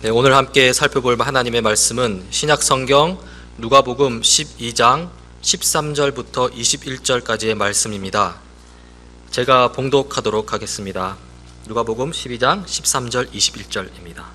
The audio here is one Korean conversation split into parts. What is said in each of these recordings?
네, 오늘 함께 살펴볼 하나님의 말씀은 신약성경 누가복음 12장 13절부터 21절까지의 말씀입니다. 제가 봉독하도록 하겠습니다. 누가복음 12장 13절 21절입니다.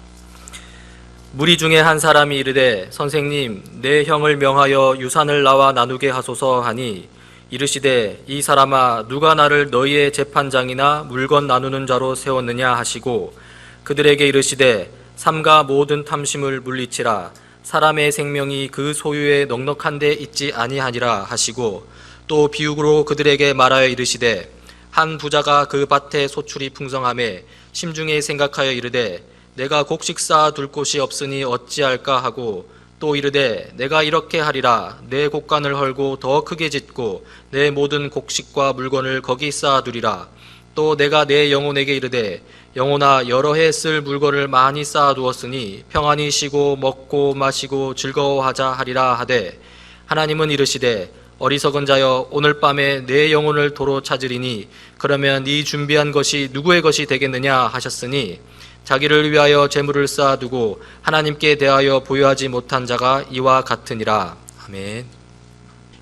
무리 중에 한 사람이 이르되 선생님 내 형을 명하여 유산을 나와 나누게 하소서 하니 이르시되 이 사람아 누가 나를 너희의 재판장이나 물건 나누는 자로 세웠느냐 하시고 그들에게 이르시되 삼가 모든 탐심을 물리치라 사람의 생명이 그 소유에 넉넉한 데 있지 아니하니라 하시고 또 비유로 그들에게 말하여 이르시되 한 부자가 그 밭에 소출이 풍성하매 심중에 생각하여 이르되 내가 곡식 쌓아 둘 곳이 없으니 어찌할까 하고 또 이르되 내가 이렇게 하리라 내 곡간을 헐고 더 크게 짓고 내 모든 곡식과 물건을 거기 쌓아 두리라. 또 내가 내 영혼에게 이르되 영혼아 여러 해 쓸 물건을 많이 쌓아 두었으니 평안히 쉬고 먹고 마시고 즐거워하자 하리라 하되 하나님은 이르시되 어리석은 자여 오늘 밤에 내 영혼을 도로 찾으리니 그러면 네 준비한 것이 누구의 것이 되겠느냐 하셨으니 자기를 위하여 재물을 쌓아두고 하나님께 대하여 보유하지 못한 자가 이와 같으니라. 아멘.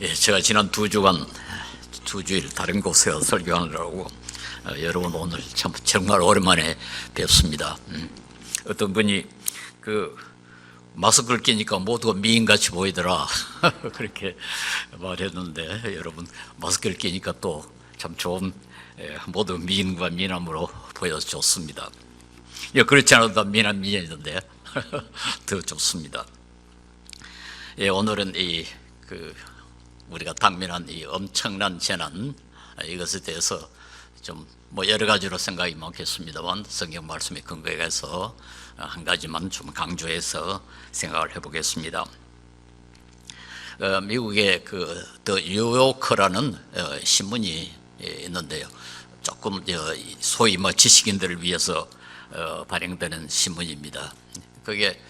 예, 제가 지난 두 주일 다른 곳에 설교하느라고 여러분 오늘 참 정말 오랜만에 뵙습니다. 어떤 분이 마스크를 끼니까 모두가 미인같이 보이더라 그렇게 말했는데 여러분 마스크를 끼니까 또 참 좋은 모두 미인과 미남으로 보여서 좋습니다. 예, 그렇지 않아도 미인이던데 더 좋습니다. 예, 오늘은 우리가 당면한 이 엄청난 재난 이것에 대해서 좀 여러 가지로 생각이 많겠습니다만 성경 말씀의 근거에 해서 한 가지만 좀 강조해서 생각을 해보겠습니다. 미국의 더 뉴요커라는 신문이 있는데요. 조금 소위 지식인들을 위해서 발행되는 신문입니다. 그게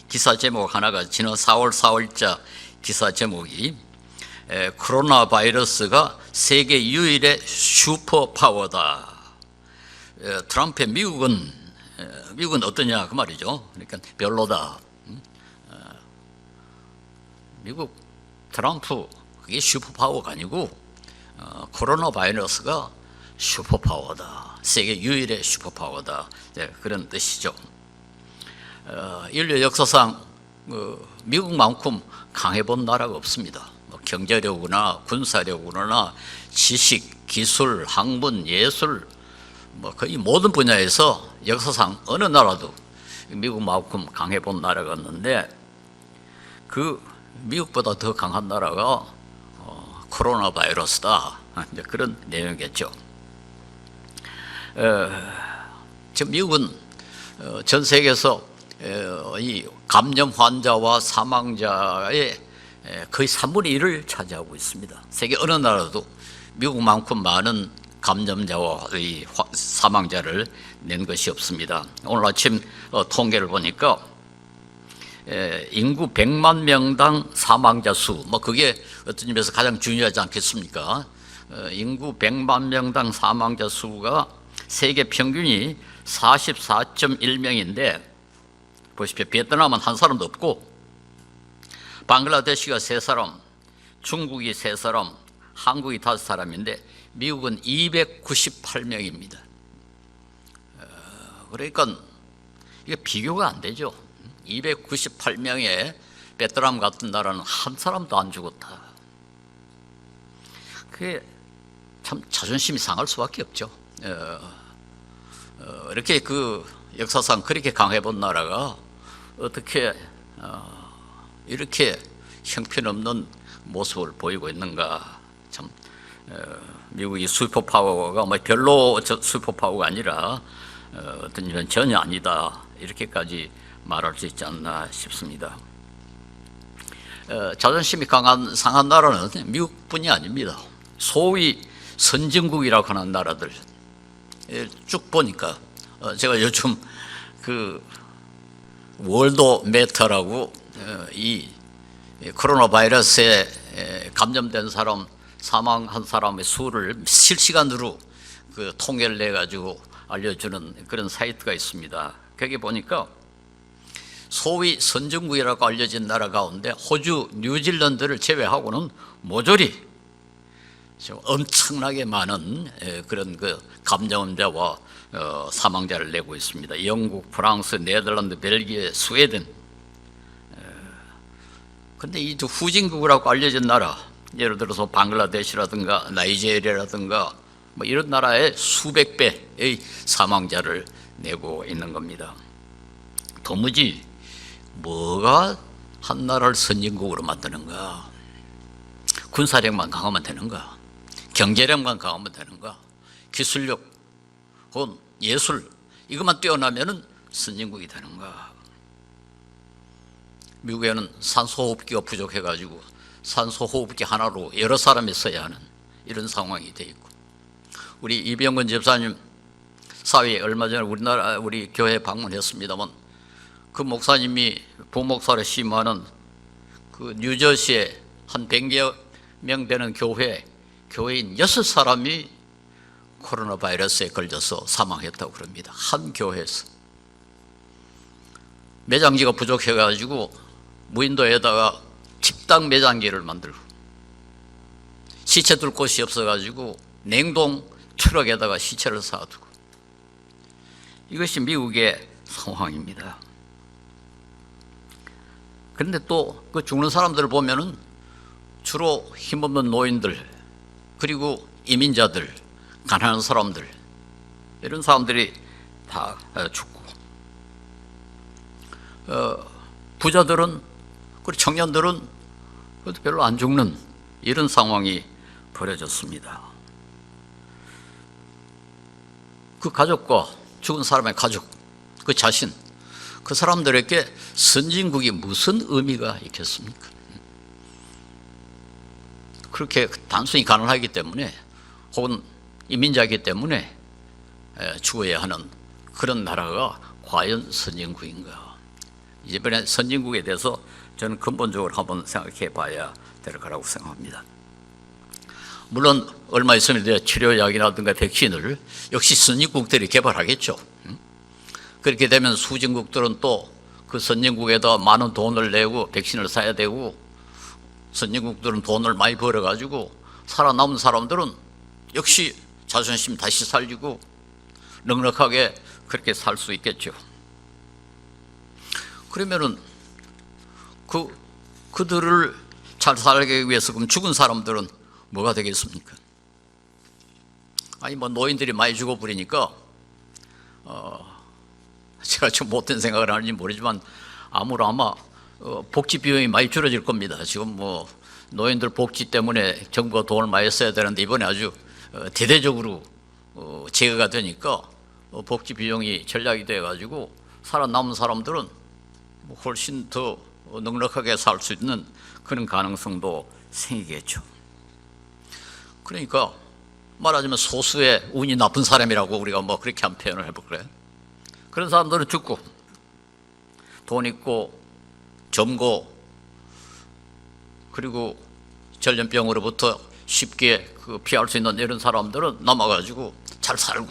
기사 제목 하나가 지난 4월 4일자 기사 제목이 코로나 바이러스가 세계 유일의 슈퍼파워다. 트럼프의 미국은 어떠냐 그 말이죠. 그러니까 별로다. 미국 트럼프 그게 슈퍼파워가 아니고 코로나 바이러스가 슈퍼파워다. 세계 유일의 슈퍼파워다. 그런 뜻이죠. 인류 역사상 미국만큼 강해본 나라가 없습니다. 경제력이나 군사력이나 지식, 기술, 학문, 예술 거의 모든 분야에서 역사상 어느 나라도 미국만큼 강해본 나라가 없는데 그 미국보다 더 강한 나라가 코로나 바이러스다. 이제 그런 내용이겠죠. 지금 미국은 전 세계에서 이 감염 환자와 사망자의 거의 3분의 1을 차지하고 있습니다. 세계 어느 나라도 미국만큼 많은 감염자와 사망자를 낸 것이 없습니다. 오늘 아침 통계를 보니까 인구 100만 명당 사망자 수, 그게 어떤 점에서 가장 중요하지 않겠습니까? 인구 100만 명당 사망자 수가 세계 평균이 44.1명인데 보십시오. 베트남은 한 사람도 없고 방글라데시가 3사람, 중국이 3사람, 한국이 5사람인데 미국은 298명입니다. 그러니까 이게 비교가 안 되죠. 298명의 베트남 같은 나라는 한 사람도 안 죽었다. 그게 참 자존심이 상할 수밖에 없죠. 이렇게 역사상 그렇게 강해본 나라가 어떻게 이렇게 형편없는 모습을 보이고 있는가. 참 미국이 슈퍼파워가 별로 슈퍼파워가 아니라 어떤 일은 전혀 아니다 이렇게까지 말할 수 있지 않나 싶습니다. 자존심이 상한 나라는 미국뿐이 아닙니다. 소위 선진국이라고 하는 나라들 쭉 보니까 제가 요즘 월드메터라고 이 코로나 바이러스에 감염된 사람, 사망한 사람의 수를 실시간으로 통계를 내 가지고 알려주는 그런 사이트가 있습니다. 거기 보니까 소위 선진국이라고 알려진 나라 가운데 호주, 뉴질랜드를 제외하고는 모조리 엄청나게 많은 그런 그 감염자와 사망자를 내고 있습니다. 영국, 프랑스, 네덜란드, 벨기에, 스웨덴. 그런데 이 후진국이라고 알려진 나라, 예를 들어서 방글라데시라든가 나이지리아라든가 뭐 이런 나라에 수백 배의 사망자를 내고 있는 겁니다. 도무지 뭐가 한 나라를 선진국으로 만드는가? 군사력만 강하면 되는가? 경제력만 강하면 되는가? 기술력 혹은 예술 이것만 뛰어나면은 선진국이 되는가? 미국에는 산소호흡기가 부족해가지고 산소호흡기 하나로 여러 사람이 써야 하는 이런 상황이 돼 있고, 우리 이병건 집사님 사위에 얼마 전에 우리 교회 방문했습니다만 그 목사님이 부목사로 심하는 그 뉴저시에 한 100여 명 되는 교회인 6사람이 코로나 바이러스에 걸려서 사망했다고 그럽니다. 한 교회에서. 매장지가 부족해가지고 무인도에다가 집단 매장지를 만들고, 시체 둘 곳이 없어가지고 냉동 트럭에다가 시체를 쌓아두고, 이것이 미국의 상황입니다. 그런데 또 그 죽는 사람들을 보면은 주로 힘없는 노인들, 그리고 이민자들, 가난한 사람들, 이런 사람들이 다 죽고, 부자들은, 그리고 청년들은 별로 안 죽는 이런 상황이 벌어졌습니다. 그 가족과 죽은 사람의 가족, 그 자신, 그 사람들에게 선진국이 무슨 의미가 있겠습니까? 그렇게 단순히 가난하기 때문에 혹은 이민자이기 때문에 죽어야 하는 그런 나라가 과연 선진국인가? 이번에 선진국에 대해서 저는 근본적으로 한번 생각해 봐야 될 거라고 생각합니다. 물론 얼마 있으면 치료약이라든가 백신을 역시 선진국들이 개발하겠죠. 그렇게 되면 후진국들은 또 그 선진국에다 많은 돈을 내고 백신을 사야 되고, 선진국들은 돈을 많이 벌어가지고 살아남은 사람들은 역시 자존심 다시 살리고 넉넉하게 그렇게 살 수 있겠죠. 그러면은 그들을 잘 살게 위해서 그럼 죽은 사람들은 뭐가 되겠습니까? 아니 뭐 노인들이 많이 죽어버리니까 제가 좀 못된 생각을 하는지 모르지만 아마 복지 비용이 많이 줄어질 겁니다. 지금 뭐 노인들 복지 때문에 정부가 돈을 많이 써야 되는데 이번에 아주 대대적으로 제거가 되니까 복지 비용이 전략이 돼가지고 살아남은 사람들은 훨씬 더 넉넉하게 살 수 있는 그런 가능성도 생기겠죠. 그러니까 말하자면 소수의 운이 나쁜 사람이라고 우리가 뭐 그렇게 한 표현을 해볼까요? 그런 사람들은 죽고, 돈 있고 젊고 그리고 전염병으로부터 쉽게 피할 수 있는 이런 사람들은 남아가지고 잘 살고,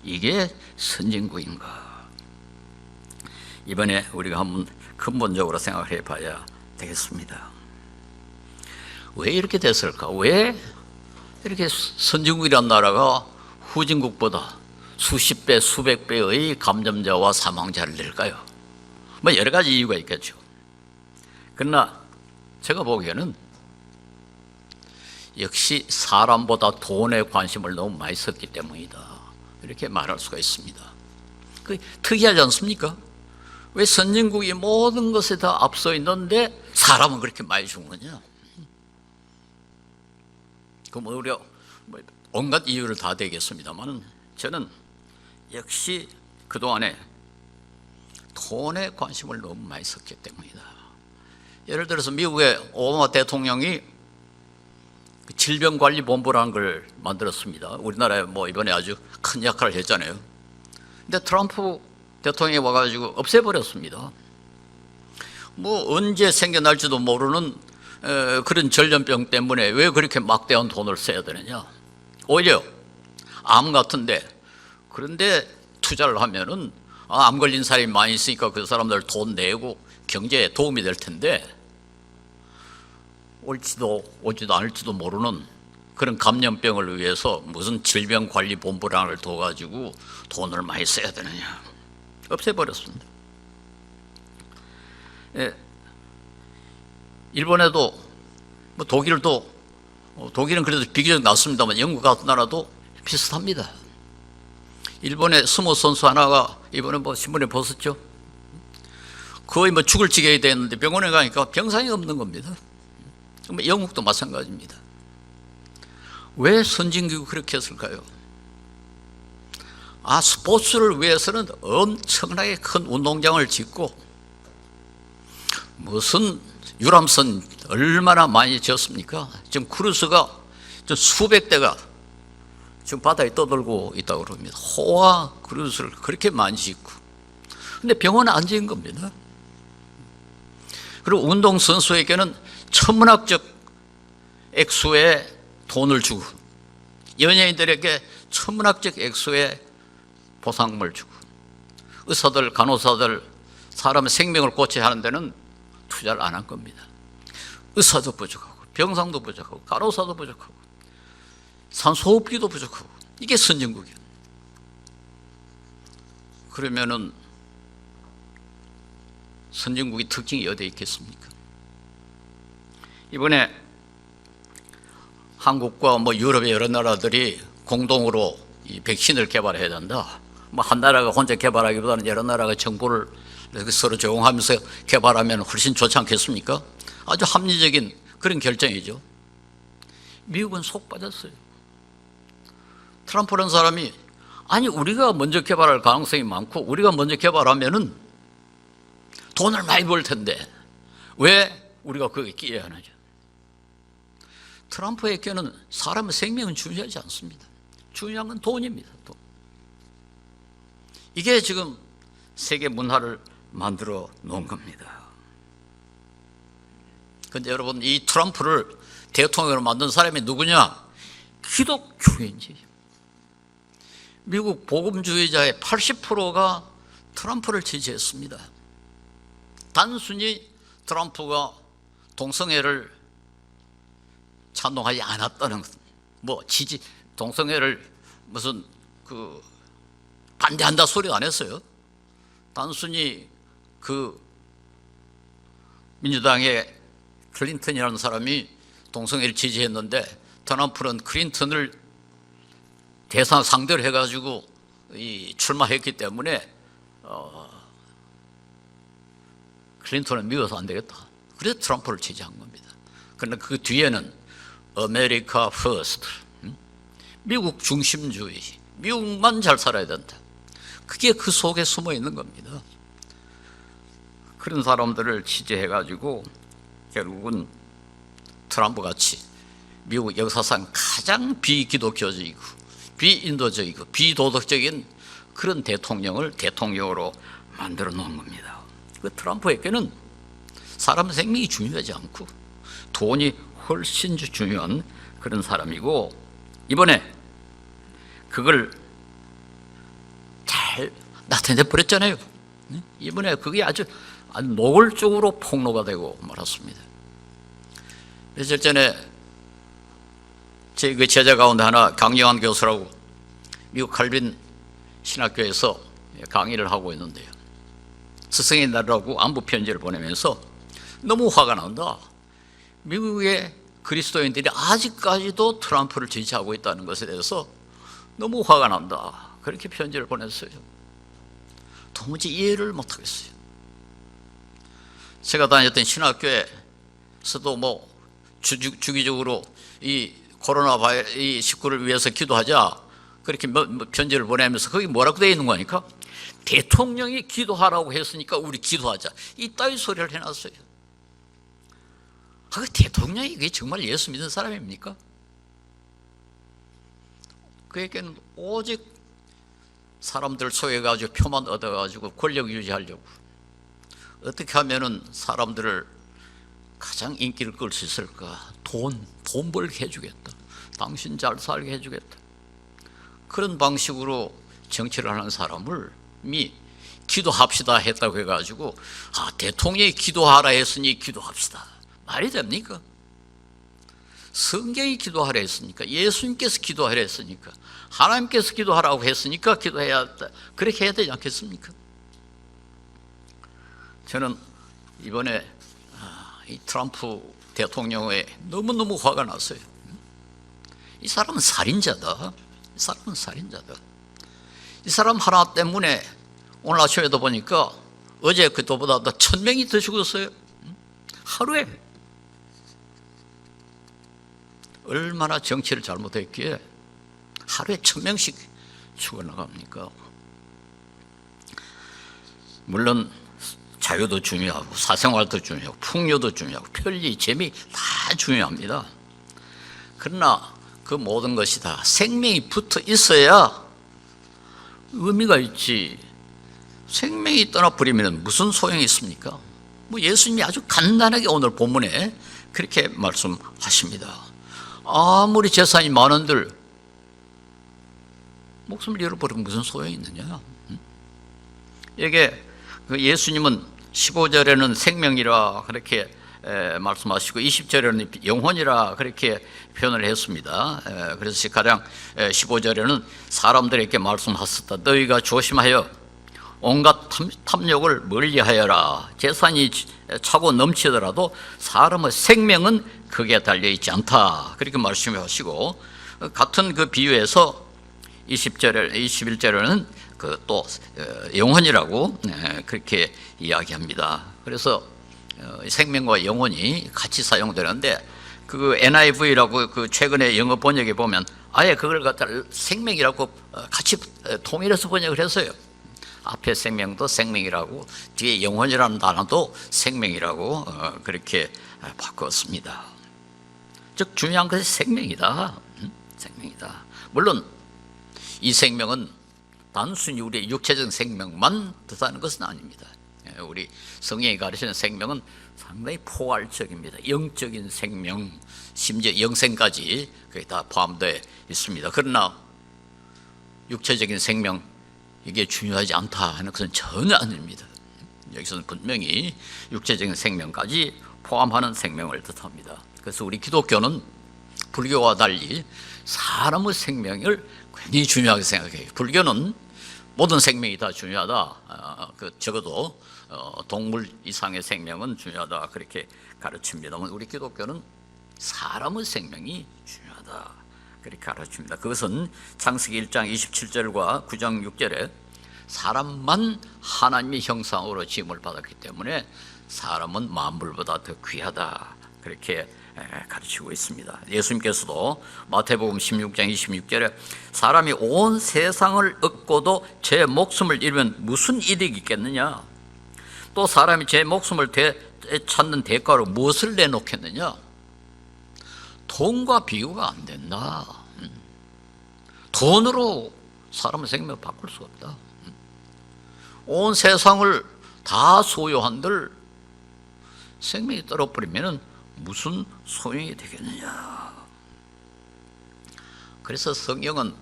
이게 선진국인가? 이번에 우리가 한번 근본적으로 생각해 봐야 되겠습니다. 왜 이렇게 됐을까? 왜 이렇게 선진국이란 나라가 후진국보다 수십 배, 수백 배의 감염자와 사망자를 낼까요? 뭐 여러 가지 이유가 있겠죠. 그러나 제가 보기에는 역시 사람보다 돈에 관심을 너무 많이 썼기 때문이다, 이렇게 말할 수가 있습니다. 그 특이하지 않습니까? 왜 선진국이 모든 것에 다 앞서 있는데 사람은 그렇게 많이 죽느냐? 그럼 우리가 온갖 이유를 다 되겠습니다만, 저는 역시 그동안에 돈에 관심을 너무 많이 썼기 때문이다. 예를 들어서 미국의 오바마 대통령이 질병관리본부라는 걸 만들었습니다. 우리나라에 뭐 이번에 아주 큰 역할을 했잖아요. 근데 트럼프 대통령이 와가지고 없애버렸습니다. 뭐 언제 생겨날지도 모르는 그런 전염병 때문에 왜 그렇게 막대한 돈을 써야 되느냐? 오히려 암 같은데, 그런데 투자를 하면은 암 걸린 사람이 많이 있으니까 그 사람들 돈 내고 경제에 도움이 될 텐데 올지도 않을지도 모르는 그런 감염병을 위해서 무슨 질병관리본부랑을 둬가지고 돈을 많이 써야 되느냐. 없애버렸습니다. 예. 일본에도 뭐 독일은 그래도 비교적 낫습니다만 영국 같은 나라도 비슷합니다. 일본의 스모 선수 하나가 이번에 뭐 신문에 보셨죠? 거의 뭐 죽을 지경이 됐는데 병원에 가니까 병상이 없는 겁니다. 영국도 마찬가지입니다. 왜 선진국이 그렇게 했을까요? 스포츠를 위해서는 엄청나게 큰 운동장을 짓고 무슨 유람선 얼마나 많이 지었습니까? 지금 크루즈가 수백 대가 지금 바다에 떠돌고 있다고 그럽니다. 호화 크루즈를 그렇게 많이 짓고. 근데 병원에 안 지은 겁니다. 그리고 운동선수에게는 천문학적 액수의 돈을 주고 연예인들에게 천문학적 액수의 보상금을 주고 의사들, 간호사들 사람의 생명을 고쳐야 하는 데는 투자를 안 한 겁니다. 의사도 부족하고 병상도 부족하고 간호사도 부족하고 산소호흡기도 부족하고 이게 선진국이에요. 그러면은 선진국의 특징이 어디에 있겠습니까? 이번에 한국과 뭐 유럽의 여러 나라들이 공동으로 이 백신을 개발해야 된다. 뭐 한 나라가 혼자 개발하기보다는 여러 나라가 정보를 서로 제공하면서 개발하면 훨씬 좋지 않겠습니까? 아주 합리적인 그런 결정이죠. 미국은 속 빠졌어요. 트럼프라는 사람이 우리가 먼저 개발할 가능성이 많고 우리가 먼저 개발하면은 돈을 많이 벌 텐데 왜 우리가 거기에 끼어야 하느냐. 트럼프에게는 사람의 생명은 중요하지 않습니다. 중요한 건 돈입니다. 돈. 이게 지금 세계 문화를 만들어 놓은 겁니다. 그런데 여러분, 이 트럼프를 대통령으로 만든 사람이 누구냐? 기독교인지. 미국 복음주의자의 80%가 트럼프를 지지했습니다. 단순히 트럼프가 동성애를 찬동하지 않았다는 동성애를 무슨 반대한다 소리 안 했어요. 단순히 민주당의 클린턴이라는 사람이 동성애를 지지했는데 트럼프는 클린턴을 상대를 해가지고 출마했기 때문에 클린턴은 미워서 안 되겠다. 그래서 트럼프를 지지한 겁니다. 그런데 그 뒤에는 아메리카 퍼스트, 미국 중심주의, 미국만 잘 살아야 된다. 그게 그 속에 숨어 있는 겁니다. 그런 사람들을 지지해가지고 결국은 트럼프같이 미국 역사상 가장 비기독교적이고 비인도적이고 비도덕적인 그런 대통령을 대통령으로 만들어 놓은 겁니다. 그 트럼프에게는 사람 생명이 중요하지 않고 돈이 훨씬 중요한 그런 사람이고, 이번에 그걸 잘 나타내 버렸잖아요. 이번에 그게 아주 노골적으로 폭로가 되고 말았습니다. 며칠 전에 제 제자 가운데 하나 강영환 교수라고 미국 칼빈 신학교에서 강의를 하고 있는데요. 스승의 날이라고 안부 편지를 보내면서 너무 화가 난다. 미국의 그리스도인들이 아직까지도 트럼프를 지지하고 있다는 것에 대해서 너무 화가 난다. 그렇게 편지를 보냈어요. 도무지 이해를 못하겠어요. 제가 다녔던 신학교에서도 주기적으로 이 코로나 이19를 위해서 기도하자 그렇게 편지를 보내면서 거기 뭐라고 되어 있는 거니까 대통령이 기도하라고 했으니까 우리 기도하자, 이따위 소리를 해놨어요. 그 대통령이 그게 정말 예수 믿는 사람입니까? 그에게는 오직 사람들 소개해가지고 표만 얻어가지고 권력 유지하려고, 어떻게 하면은 사람들을 가장 인기를 끌 수 있을까? 돈 벌게 해주겠다, 당신 잘 살게 해주겠다, 그런 방식으로 정치를 하는 사람이 기도합시다 했다고 해가지고 대통령이 기도하라 했으니 기도합시다. 말이 됩니까? 성경이 기도하라 했으니까, 예수님께서 기도하라 했으니까, 하나님께서 기도하라고 했으니까 기도해야 한다. 그렇게 해야 되지 않겠습니까? 저는 이번에 이 트럼프 대통령에 너무너무 화가 났어요. 이 사람은 살인자다. 이 사람은 살인자다. 이 사람 하나 때문에 오늘 아침에도 보니까 어제 그때보다 1000명이 더 죽었어요. 하루에. 얼마나 정치를 잘못했기에 하루에 1000명씩 죽어나갑니까? 물론 자유도 중요하고 사생활도 중요하고 풍요도 중요하고 편리, 재미 다 중요합니다. 그러나 그 모든 것이 다 생명이 붙어 있어야 의미가 있지. 생명이 떠나버리면 무슨 소용이 있습니까? 예수님이 아주 간단하게 오늘 본문에 그렇게 말씀하십니다. 아무리 재산이 많은들 목숨을 잃어버리면 무슨 소용이 있느냐? 이게 예수님은 15절에는 생명이라 그렇게 말씀하시고 20절에는 영혼이라 그렇게 표현을 했습니다. 그래서 가장 15절에는 사람들에게 말씀하셨다. 너희가 조심하여 온갖 탐욕을 멀리하여라. 재산이 차고 넘치더라도 사람의 생명은 그게 달려있지 않다. 그렇게 말씀하시고, 같은 그 비유에서 21절에는 또 영혼이라고 그렇게 이야기합니다. 그래서 생명과 영혼이 같이 사용되는데, 그 NIV라고 그 최근에 영어 번역에 보면 아예 그걸 갖다 생명이라고 같이 통일해서 번역을 했어요. 앞에 생명도 생명이라고, 뒤에 영혼이라는 단어도 생명이라고 그렇게 바꿨습니다. 즉 중요한 것이 생명이다. 생명이다. 물론 이 생명은 단순히 우리의 육체적 생명만 뜻하는 것은 아닙니다. 우리 성경이 가르치는 생명은 상당히 포괄적입니다. 영적인 생명, 심지어 영생까지 그게 다 포함되어 있습니다. 그러나 육체적인 생명, 이게 중요하지 않다 하는 것은 전혀 아닙니다. 여기서는 분명히 육체적인 생명까지 포함하는 생명을 뜻합니다. 그래서 우리 기독교는 불교와 달리 사람의 생명을 굉장히 중요하게 생각해요. 불교는 모든 생명이 다 중요하다. 적어도 동물 이상의 생명은 중요하다. 그렇게 가르칩니다만 우리 기독교는 사람의 생명이 중요하다. 그렇게 가르칩니다. 그것은 창세기 1장 27절과 9장 6절에 사람만 하나님의 형상으로 지음을 받았기 때문에 사람은 만물보다 더 귀하다. 그렇게 가르치고 있습니다. 예수님께서도 마태복음 16장 26절에 사람이 온 세상을 얻고도 제 목숨을 잃으면 무슨 이득이 있겠느냐? 또 사람이 제 목숨을 찾는 대가로 무엇을 내놓겠느냐? 돈과 비교가 안 된다. 돈으로 사람의 생명을 바꿀 수 없다. 온 세상을 다 소유한들 생명이 떨어버리면 무슨 소용이 되겠느냐. 그래서 성경은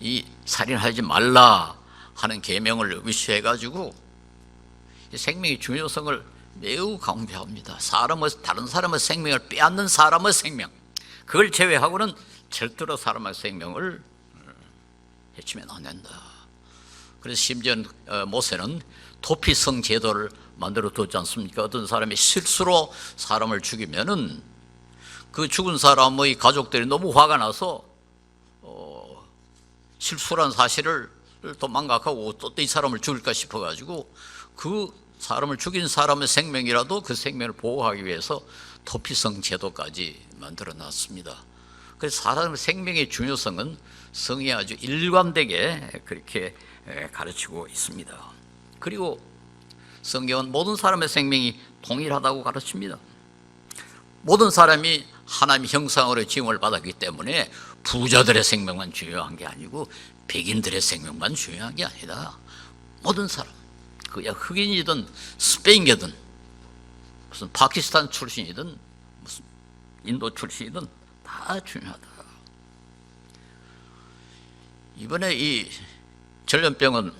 이 살인하지 말라 하는 계명을 의시해가지고 생명의 중요성을 매우 강조합니다. 다른 사람의 생명을 빼앗는 사람의 생명, 그걸 제외하고는 절대로 사람의 생명을 해치면 안 된다. 그래서 심지어 모세는 도피성 제도를 만들어 뒀지 않습니까? 어떤 사람이 실수로 사람을 죽이면은 그 죽은 사람의 가족들이 너무 화가 나서 실수란 사실을 도망가고 또 이 사람을 죽일까 싶어가지고 그 사람을 죽인 사람의 생명이라도 그 생명을 보호하기 위해서 도피성 제도까지 만들어 놨습니다. 그래서 사람의 생명의 중요성은 성경이 아주 일관되게 그렇게 가르치고 있습니다. 그리고 성경은 모든 사람의 생명이 동일하다고 가르칩니다. 모든 사람이 하나님의 형상으로 지음을 받았기 때문에 부자들의 생명만 중요한 게 아니고 백인들의 생명만 중요한 게 아니다. 모든 사람, 그야 흑인이든 스페인계든 무슨 파키스탄 출신이든 무슨 인도 출신이든 다 중요하다. 이번에 이 전염병은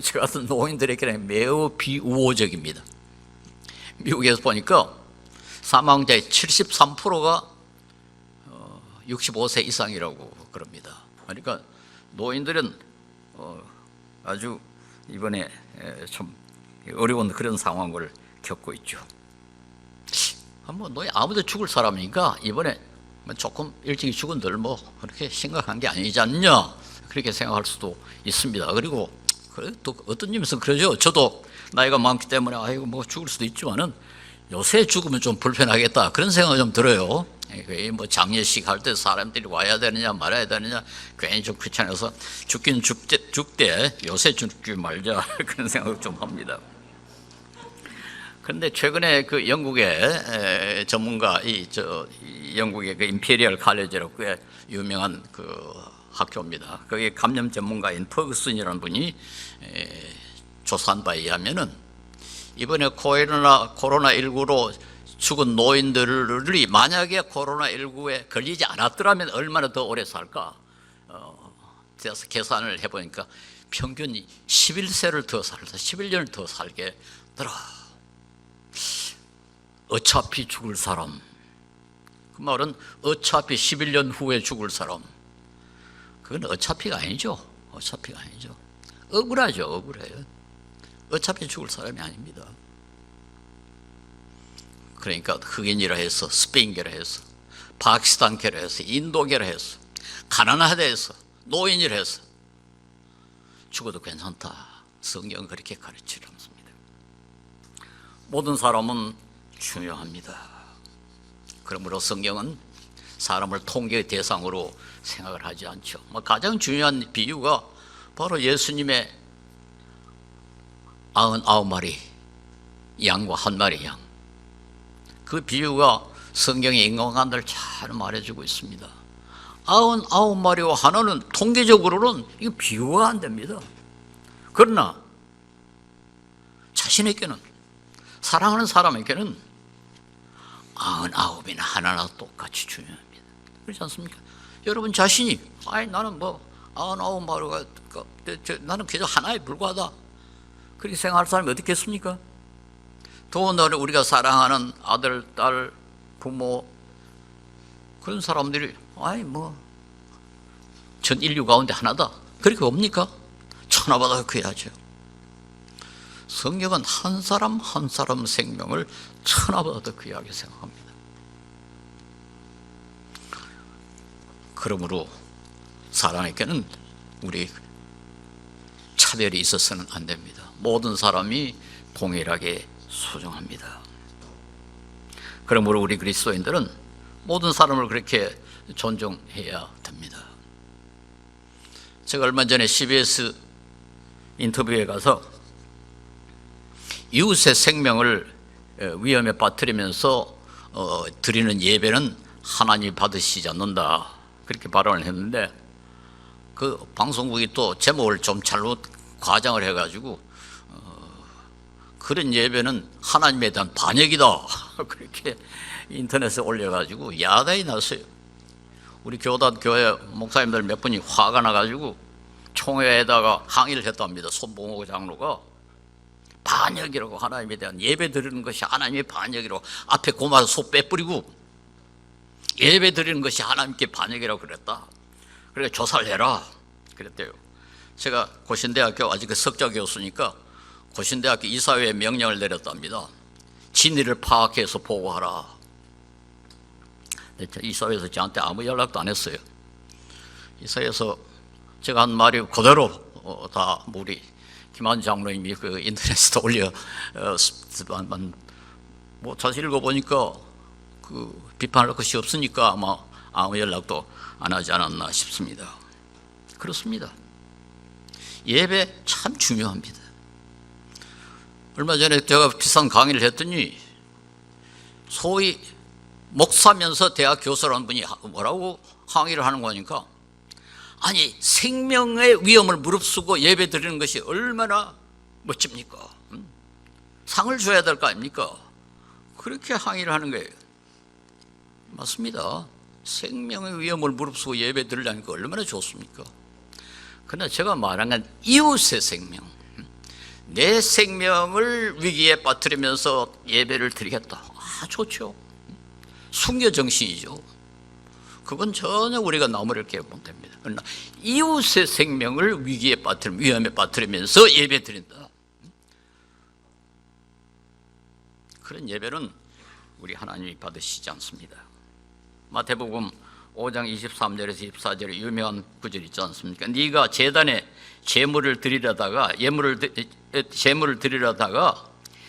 저 같은 노인들에게는 매우 비우호적입니다. 미국에서 보니까 사망자의 73%가 65세 이상이라고 그럽니다. 그러니까 노인들은 아주 이번에 좀 어려운 그런 상황을 겪고 있죠. 노인 아무도 죽을 사람이니까 이번에 조금 일찍 죽은들 그렇게 심각한 게 아니지 않냐, 그렇게 생각할 수도 있습니다. 그리고 또 어떤 점에서 그러죠. 저도 나이가 많기 때문에 아이고 죽을 수도 있지만은 요새 죽으면 좀 불편하겠다, 그런 생각이 좀 들어요. 장례식 할 때 사람들이 와야 되느냐 말아야 되느냐 괜히 좀 귀찮아서 죽긴 죽되 요새 죽지 말자 그런 생각을 좀 합니다. 그런데 최근에 그 영국의 전문가, 영국의 그 임페리얼 칼리지라고 꽤 유명한 그 학교입니다. 거기 감염 전문가인 퍼그슨이라는 분이 조사한 바에 의하면은 이번에 코로나19로 죽은 노인들이 만약에 코로나19에 걸리지 않았더라면 얼마나 더 오래 살까? 그래서 계산을 해보니까 평균 11세를 더 살다, 11년을 더 살게 더라. 어차피 죽을 사람, 그 말은 어차피 11년 후에 죽을 사람, 그건 어차피가 아니죠. 어차피가 아니죠. 억울하죠. 억울해요. 어차피 죽을 사람이 아닙니다. 그러니까 흑인이라 해서, 스페인계라 해서, 파키스탄계라 해서, 인도계라 해서, 가난하다 해서, 노인이라 해서 죽어도 괜찮다, 성경은 그렇게 가르치지 않습니다. 모든 사람은 중요합니다. 그러므로 성경은 사람을 통계의 대상으로 생각을 하지 않죠. 가장 중요한 비유가 바로 예수님의 99마리 양과 1마리 양, 그 비유가 성경의 인간관계를 잘 말해주고 있습니다. 99마리와 하나는 통계적으로는 이거 비교가 안 됩니다. 그러나 자신에게는, 사랑하는 사람에게는 99이나 하나나 똑같이 중요합니다. 그렇지 않습니까? 여러분 자신이 나는 99마리가 나는 그저 하나에 불과하다, 그렇게 생각할 사람이 어디 있겠습니까? 더군다나 우리가 사랑하는 아들, 딸, 부모, 그런 사람들이 전 인류 가운데 하나다, 그렇게 옵니까? 천하보다 귀하죠. 성경은 한 사람 한 사람 생명을 천하보다 더 귀하게 생각합니다. 그러므로 사람에게는 우리 차별이 있어서는 안 됩니다. 모든 사람이 동일하게 소중합니다. 그러므로 우리 그리스도인들은 모든 사람을 그렇게 존중해야 됩니다. 제가 얼마 전에 CBS 인터뷰에 가서 이웃의 생명을 위험에 빠뜨리면서 드리는 예배는 하나님이 받으시지 않는다, 그렇게 발언을 했는데, 그 방송국이 또 제목을 좀 잘못 과장을 해가지고 그런 예배는 하나님에 대한 반역이다, 그렇게 인터넷에 올려가지고 야단이 났어요. 우리 교단 교회 목사님들 몇 분이 화가 나가지고 총회에다가 항의를 했답니다. 손봉호 장로가 반역이라고, 하나님에 대한 예배 드리는 것이 하나님의 반역이라고, 앞에 고마서 소 빼뿌리고 예배 드리는 것이 하나님께 반역이라고 그랬다. 그러니까 조사를 해라 그랬대요. 제가 고신대학교 아직 석좌 교수니까 고신대학교 이사회에 명령을 내렸답니다. 진위를 파악해서 보고하라. 이사회에서 저한테 아무 연락도 안 했어요. 이사회에서 제가 한 말이 그대로 다 우리 김한 장로님이 그 인터넷에 올려 자세히 읽어보니까 그 비판할 것이 없으니까 아마 아무 연락도 안 하지 않았나 싶습니다. 그렇습니다. 예배 참 중요합니다. 얼마 전에 제가 비싼 강의를 했더니 소위 목사면서 대학 교수라는 분이 뭐라고 항의를 하는 거니까, 아니 생명의 위험을 무릅쓰고 예배 드리는 것이 얼마나 멋집니까? 상을 줘야 될 거 아닙니까? 그렇게 항의를 하는 거예요. 맞습니다. 생명의 위험을 무릅쓰고 예배 드리려니까 얼마나 좋습니까? 그러나 제가 말한 건 이웃의 생명, 내 생명을 위기에 빠뜨리면서 예배를 드리겠다. 좋죠. 순교 정신이죠. 그건 전혀 우리가 나무를 깨면 됩니다. 그러나 이웃의 생명을 위기에 위험에 빠뜨리면서 예배 드린다. 그런 예배는 우리 하나님이 받으시지 않습니다. 마태복음 5장 23절에서 24절에 유명한 구절 있지 않습니까? 네가 제단에 제물을 드리려다가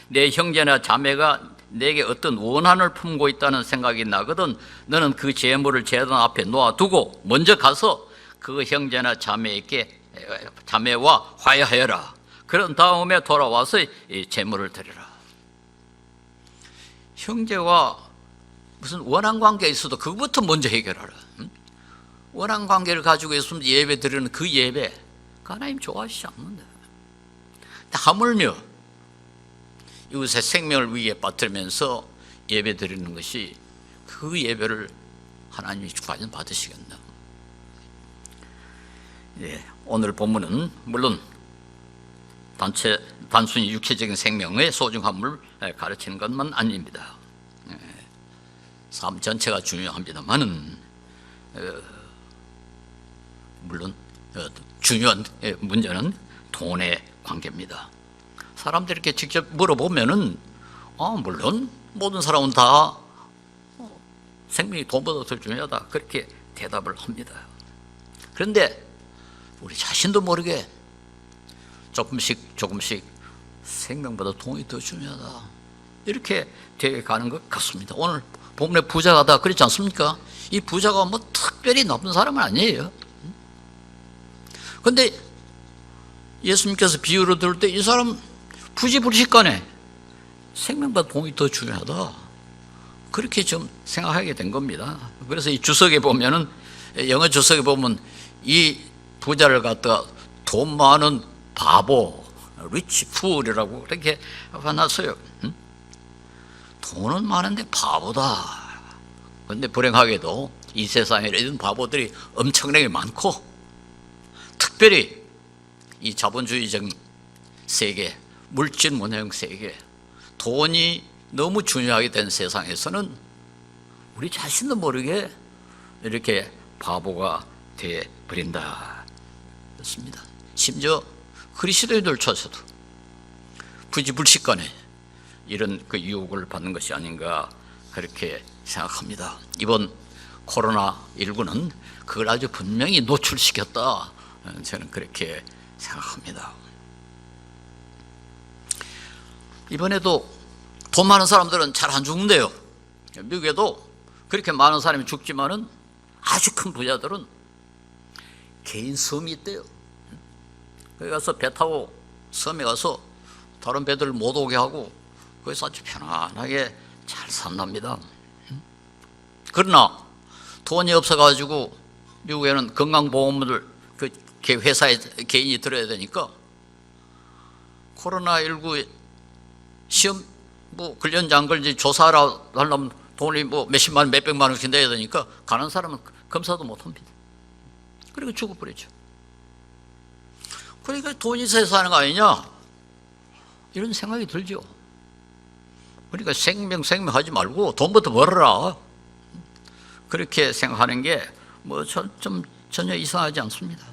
내 형제나 자매가 내게 어떤 원한을 품고 있다는 생각이 나거든 너는 그 제물을 제단 앞에 놓아두고 먼저 가서 그 형제나 자매와 화해하여라. 그런 다음에 돌아와서 이 제물을 드리라. 형제와 무슨 원한관계가 있어도 그것부터 먼저 해결하라. 원한관계를 가지고 있으면 예배 드리는 그 예배 하나님 좋아하시지 않는다. 하물며 이웃의 생명을 위기에 빠뜨리면서 예배 드리는 것이 그 예배를 하나님이 과연 받으시겠나. 오늘 본문은 물론 단순히 육체적인 생명의 소중함을 가르치는 것만 아닙니다. 삶 전체가 중요합니다만은 물론 중요한 문제는 돈의 관계입니다. 사람들이 이렇게 직접 물어보면은 물론 모든 사람은 다 생명이 돈보다 더 중요하다 그렇게 대답을 합니다. 그런데 우리 자신도 모르게 조금씩 생명보다 돈이 더 중요하다 이렇게 되어 가는 것 같습니다. 오늘 본문에 부자가 다 그렇지 않습니까? 이 부자가 뭐 특별히 나쁜 사람은 아니에요. 그런데 예수님께서 비유로 들을 때 이 사람 부지불식간에 생명보다 돈이 더 중요하다 그렇게 좀 생각하게 된 겁니다. 그래서 이 주석에 보면은 영어 주석에 보면 이 부자를 갖다가 돈 많은 바보 리치 푸울이라고 그렇게 해놨어요. 돈은 많은데 바보다. 그런데 불행하게도 이 세상에 이런 바보들이 엄청나게 많고 특별히 이 자본주의적인 세계, 물질 문화형 세계, 돈이 너무 중요하게 된 세상에서는 우리 자신도 모르게 이렇게 바보가 되어버린다 그렇습니다. 심지어 그리스도인들조차도 부지불식간에 이런 그 유혹을 받는 것이 아닌가 그렇게 생각합니다. 이번 코로나19는 그걸 아주 분명히 노출시켰다 저는 그렇게 생각합니다. 이번에도 돈 많은 사람들은 잘 안 죽는데요. 미국에도 그렇게 많은 사람이 죽지만은 아주 큰 부자들은 개인 섬이 있대요. 거기 가서 배 타고 섬에 가서 다른 배들 못 오게 하고 거기서 아주 편안하게 잘 산답니다. 그러나 돈이 없어가지고 미국에는 건강보험을 그 회사에 개인이 들어야 되니까 코로나19 시험 뭐 걸렸는지 안 걸렸는지 조사하려면 돈이 뭐 몇십만 원, 몇백만 원씩 내야 되니까 가는 사람은 검사도 못합니다. 그리고 죽어버리죠. 그러니까 돈이 있어서 하는 거 아니냐 이런 생각이 들죠. 그러니까 생명 하지 말고 돈부터 벌어라 그렇게 생각하는 게 뭐 좀 전혀 이상하지 않습니다.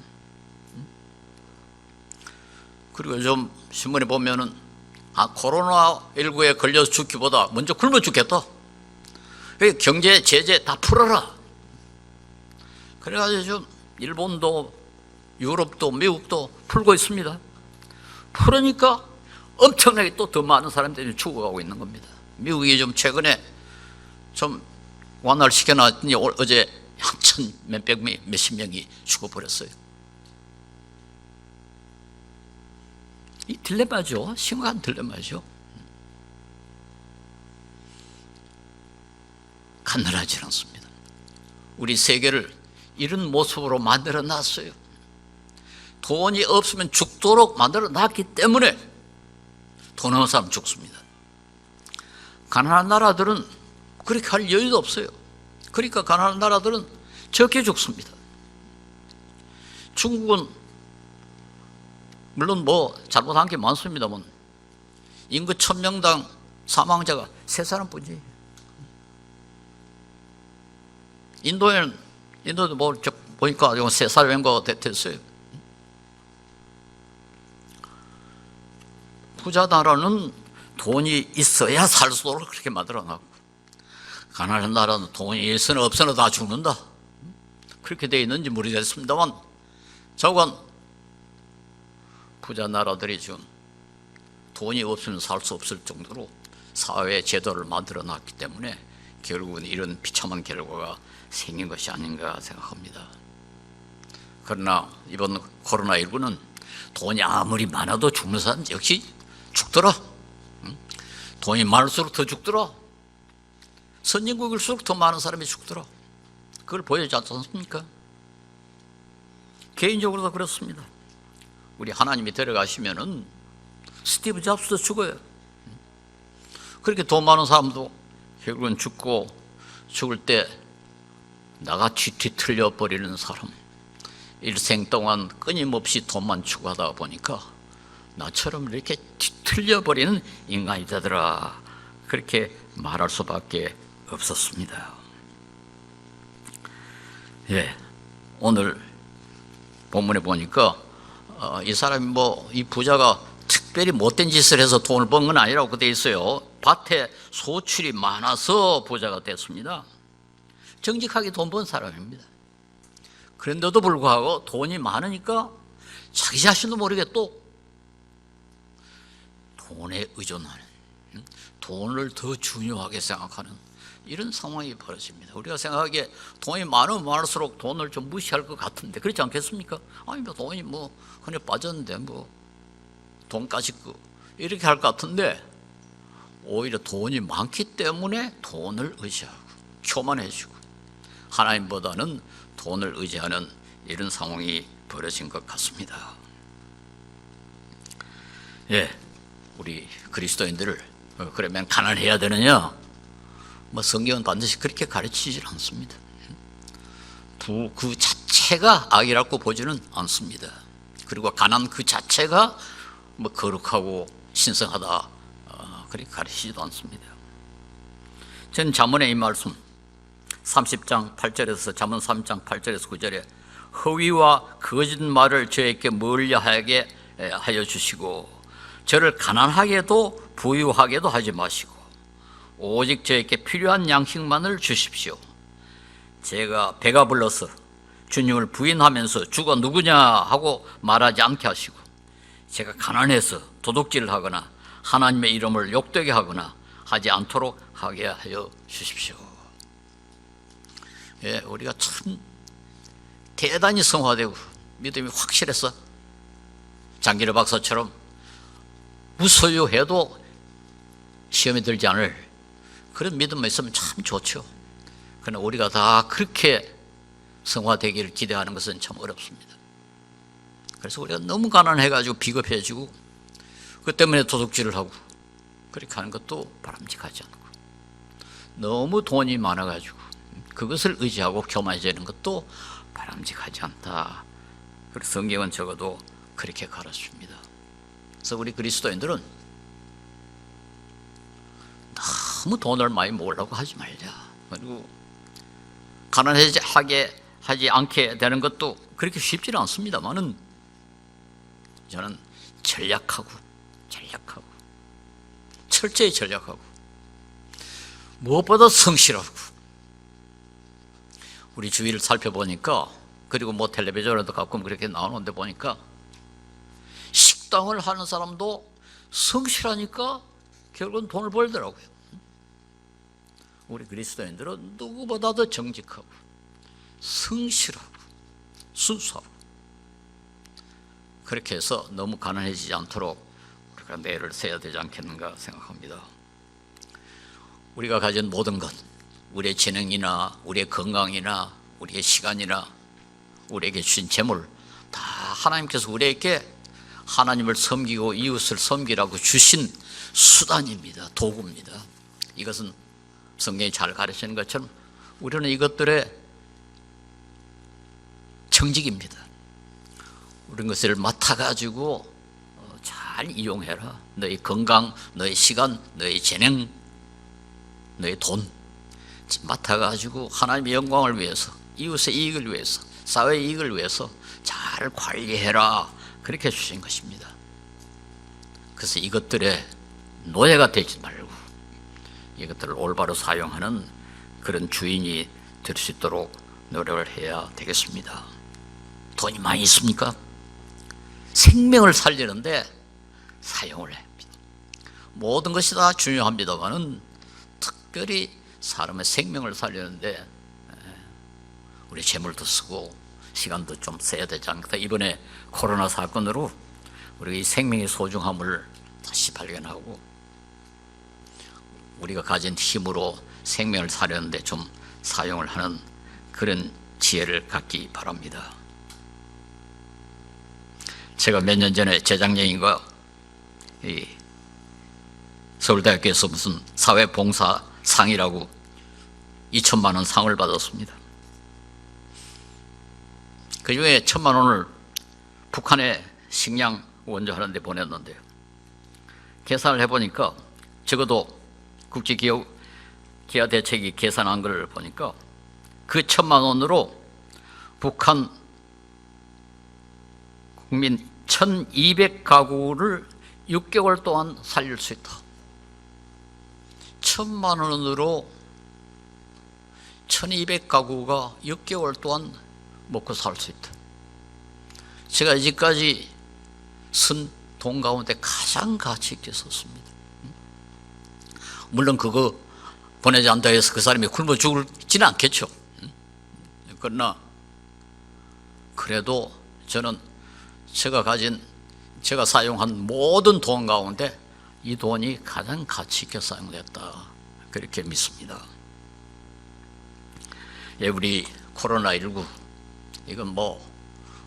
그리고 좀 신문에 보면은 코로나19에 걸려서 죽기보다 먼저 굶어 죽겠다. 경제 제재 다 풀어라. 그래가지고 좀 일본도 유럽도 미국도 풀고 있습니다. 풀으니까 엄청나게 또 더 많은 사람들이 죽어가고 있는 겁니다. 미국이 좀 최근에 좀 완화를 시켜놨더니 어제 한 몇십 명이 죽어버렸어요. 이 딜레마죠. 심각한 딜레마죠. 간단하지 않습니다. 우리 세계를 이런 모습으로 만들어 놨어요. 돈이 없으면 죽도록 만들어 놨기 때문에 돈 없는 사람 죽습니다. 가난한 나라들은 그렇게 할 여유도 없어요. 그러니까 가난한 나라들은 적게 죽습니다. 중국은 물론 뭐 잘못한 게 많습니다만 인구 1000명당 사망자가 3사람뿐이에요. 인도도 뭐 보니까 3사람인가 됐어요. 부자 나라는 돈이 있어야 살 수 있도록 그렇게 만들어놨고, 가난한 나라는 돈이 있으나 없으나 다 죽는다. 그렇게 되어 있는지 모르겠습니다만, 저건 부자 나라들이 지금 돈이 없으면 살 수 없을 정도로 사회 제도를 만들어 놨기 때문에 결국은 이런 비참한 결과가 생긴 것이 아닌가 생각합니다. 그러나 이번 코로나19는 돈이 아무리 많아도 죽는 사람 역시 죽더라. 돈이 많을수록 더 죽더라. 선진국일수록 더 많은 사람이 죽더라. 그걸 보여주지 않습니까? 개인적으로도 그렇습니다. 우리 하나님이 데려가시면은 스티브 잡스도 죽어요. 그렇게 돈 많은 사람도 결국은 죽고, 죽을 때 나같이 뒤틀려 버리는 사람, 일생 동안 끊임없이 돈만 추구하다 보니까 나처럼 이렇게 뒤틀려 버리는 인간이 되더라. 그렇게 말할 수밖에 없었습니다. 예, 오늘 본문에 보니까 이 사람이 이 부자가 특별히 못된 짓을 해서 돈을 번 건 아니라고 되어 있어요. 밭에 소출이 많아서 부자가 됐습니다. 정직하게 돈 번 사람입니다. 그런데도 불구하고 돈이 많으니까 자기 자신도 모르게 또 돈에 의존하는, 돈을 더 중요하게 생각하는 이런 상황이 벌어집니다. 우리가 생각하기에 돈이 많으면 많을수록 돈을 좀 무시할 것 같은데 그렇지 않겠습니까? 아니 돈이 그냥 빠졌는데 돈까지 이렇게 할 것 같은데, 오히려 돈이 많기 때문에 돈을 의지하고 교만해지고 하나님보다는 돈을 의지하는 이런 상황이 벌어진 것 같습니다. 예, 우리 그리스도인들을 그러면 가난해야 되느냐? 성경은 반드시 그렇게 가르치질 않습니다. 그 자체가 악이라고 보지는 않습니다. 그리고 가난 그 자체가 거룩하고 신성하다, 그렇게 가르치지도 않습니다. 전 잠언의 이 말씀 30장 8절에서 잠언 3장 8절에서 9절에 허위와 거짓말을 저에게 멀리하게 하여 주시고 저를 가난하게도 부유하게도 하지 마시고 오직 저에게 필요한 양식만을 주십시오. 제가 배가 불러서 주님을 부인하면서 주가 누구냐 하고 말하지 않게 하시고 제가 가난해서 도둑질을 하거나 하나님의 이름을 욕되게 하거나 하지 않도록 하게 하여 주십시오. 예, 우리가 참 대단히 성화되고 믿음이 확실해서 장기를 박사처럼 무소유해도 시험에 들지 않을 그런 믿음만 있으면 참 좋죠. 그러나 우리가 다 그렇게 성화되기를 기대하는 것은 참 어렵습니다. 그래서 우리가 너무 가난해가지고 비겁해지고 그 때문에 도둑질을 하고 그렇게 하는 것도 바람직하지 않고, 너무 돈이 많아가지고 그것을 의지하고 교만해지는 것도 바람직하지 않다. 그래서 성경은 적어도 그렇게 가르칩니다. 그래서 우리 그리스도인들은 너무 돈을 많이 모으려고 하지 말자. 그리고 가난하게 하지 않게 되는 것도 그렇게 쉽지는 않습니다만은 저는 전략하고 철저히 전략하고 무엇보다 성실하고, 우리 주위를 살펴보니까, 그리고 텔레비전에도 가끔 그렇게 나오는데 보니까 식당을 하는 사람도 성실하니까 결국은 돈을 벌더라고요. 우리 그리스도인들은 누구보다도 정직하고 성실하고 순수하고, 그렇게 해서 너무 가난해지지 않도록 우리가 내를 세야 되지 않겠는가 생각합니다. 우리가 가진 모든 것, 우리의 재능이나 우리의 건강이나 우리의 시간이나 우리에게 주신 재물, 다 하나님께서 우리에게 하나님을 섬기고 이웃을 섬기라고 주신 수단입니다. 도구입니다. 이것은 성경이 잘 가르치는 것처럼 우리는 이것들의 정직입니다. 우리는 것을 맡아가지고 잘 이용해라. 너의 건강, 너의 시간, 너의 재능, 너의 돈 맡아가지고 하나님의 영광을 위해서, 이웃의 이익을 위해서, 사회의 이익을 위해서 잘 관리해라. 그렇게 주신 것입니다. 그래서 이것들의 노예가 되지 말고 이것들을 올바로 사용하는 그런 주인이 될 수 있도록 노력을 해야 되겠습니다. 돈이 많이 있습니까? 생명을 살리는데 사용을 합니다. 모든 것이 다 중요합니다만은 특별히 사람의 생명을 살리는데 우리 재물도 쓰고 시간도 좀 써야 되지 않겠다. 이번에 코로나 사건으로 우리가 이 생명의 소중함을 다시 발견하고 우리가 가진 힘으로 생명을 살리는데 좀 사용을 하는 그런 지혜를 갖기 바랍니다. 제가 몇 년 전에 재작년인가 이 서울대학교에서 무슨 사회봉사상이라고 2천만 원 상을 받았습니다. 그 중에 1,000만 원을 북한에 식량 원조하는 데 보냈는데요. 계산을 해보니까 적어도 국제기아대책이 계산한 걸 보니까 그 1,000만 원으로 북한 국민 1,200가구를 6개월 동안 살릴 수 있다. 1,000만 원으로 1,200가구가 6개월 동안 먹고 살 수 있다. 제가 이제까지 쓴 돈 가운데 가장 가치 있게 썼습니다. 물론 그거 보내지 않다 해서 그 사람이 굶어 죽지는 않겠죠. 그러나 그래도 저는 제가 사용한 모든 돈 가운데 이 돈이 가장 가치 있게 사용됐다. 그렇게 믿습니다. 예, 우리 코로나19 이건 뭐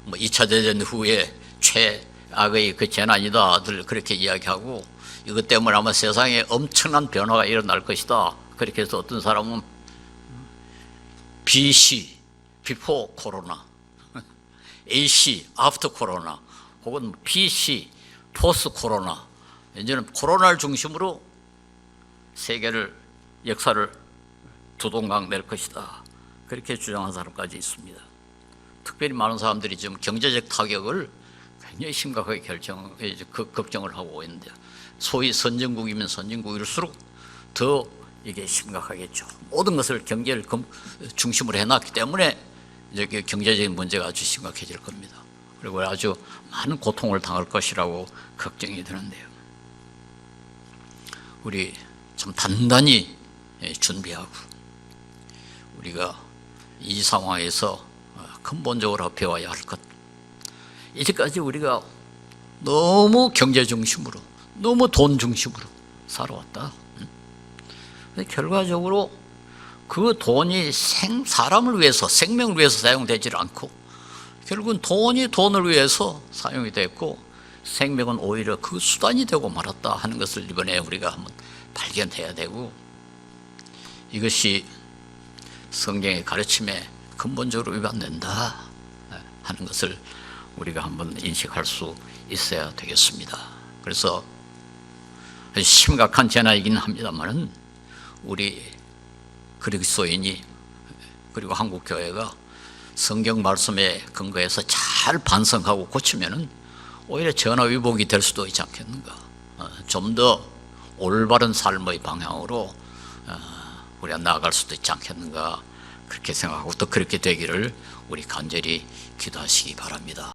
2차 대전 후에 최악의 그 재난이다들 그렇게 이야기하고 이것 때문에 아마 세상에 엄청난 변화가 일어날 것이다. 그렇게 해서 어떤 사람은 BC, before 코로나, AC, after 코로나, 혹은 PC, post 코로나, 이제는 코로나를 중심으로 세계를 역사를 두동강 낼 것이다. 그렇게 주장한 사람까지 있습니다. 특별히 많은 사람들이 지금 경제적 타격을 굉장히 심각하게 걱정을 하고 있는데, 소위 선진국이면 선진국일수록 더 이게 심각하겠죠. 모든 것을 경제를 중심으로 해놨기 때문에 이제 경제적인 문제가 아주 심각해질 겁니다. 그리고 아주 많은 고통을 당할 것이라고 걱정이 되는데요. 우리 좀 단단히 준비하고 우리가 이 상황에서 근본적으로 배워야 할 것. 이제까지 우리가 너무 경제 중심으로, 너무 돈 중심으로 살아왔다. 결과적으로 그 돈이 사람을 위해서, 생명을 위해서 사용되지 않고 결국은 돈이 돈을 위해서 사용이 됐고 생명은 오히려 그 수단이 되고 말았다 하는 것을 이번에 우리가 한번 발견해야 되고, 이것이 성경의 가르침에 근본적으로 위반된다 하는 것을 우리가 한번 인식할 수 있어야 되겠습니다. 그래서 심각한 재난이긴 합니다만은 우리 그리스도인이 그리고 한국교회가 성경 말씀에 근거해서 잘 반성하고 고치면은 오히려 전화위복이 될 수도 있지 않겠는가. 좀 더 올바른 삶의 방향으로 우리가 나아갈 수도 있지 않겠는가. 그렇게 생각하고 또 그렇게 되기를 우리 간절히 기도하시기 바랍니다.